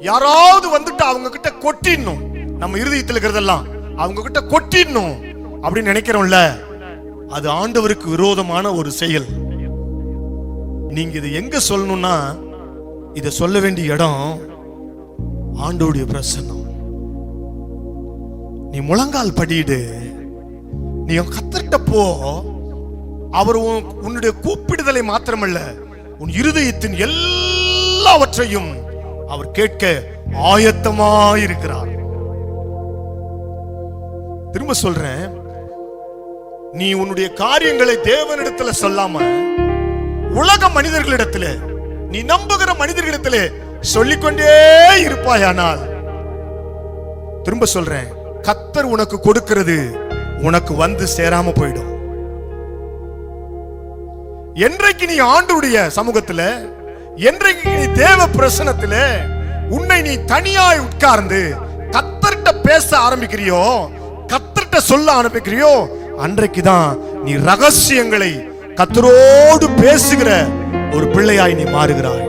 யாராவது வந்துட்டு அவங்க கிட்ட கொட்டிடணும், நம்ம இருதயத்தில் இருக்கிறதெல்லாம் அவங்க கிட்ட கொட்டிடணும் அப்படின்னு நினைக்கிறோம்ல, அது ஆண்டவருக்கு விரோதமான ஒரு செயல். நீங்க இதை எங்க சொல்லணும்னா, இதை சொல்ல வேண்டிய இடம் ஆண்டவருடைய பிரசன்னம். நீ முழங்கால் படியிடு, நீ கத்தர்கிட்ட போ. அவர் உன்னுடைய கூப்பிடுதலை மாத்திரமல்ல, உன் இருதயத்தின் எல்லாவற்றையும் அவர் கேட்க ஆயத்தமாயிருக்கிறார். திரும்ப சொல்றேன், நீ உன்னுடைய காரியங்களை தேவனிடத்துல சொல்லாம உலக மனிதர்களிடத்துல, நீ நம்புகிற மனிதர்களிடத்துல சொல்லிக்கொண்டே இருப்பாயானால், திரும்ப சொல்றேன், கர்த்தர் உனக்கு கொடுக்கிறது உனக்கு வந்து சேராம போயிடும். என்றைக்கு நீ ஆண்டவருடைய சமூகத்துல, என்றைக்கு நீ தேவ பிரசன்னத்துல உன்னை நீ தனியாய் உட்கார்ந்து கர்த்தர்கிட்ட பேச ஆரம்பிக்கிறியோ, கர்த்தர்கிட்ட சொல்ல ஆரம்பிக்கிறியோ, அன்றைக்குதான் நீ ரகசியங்களை கர்த்தரோடு பேசுகிற ஒரு பிள்ளையாய் நீ மாறுகிறாய்.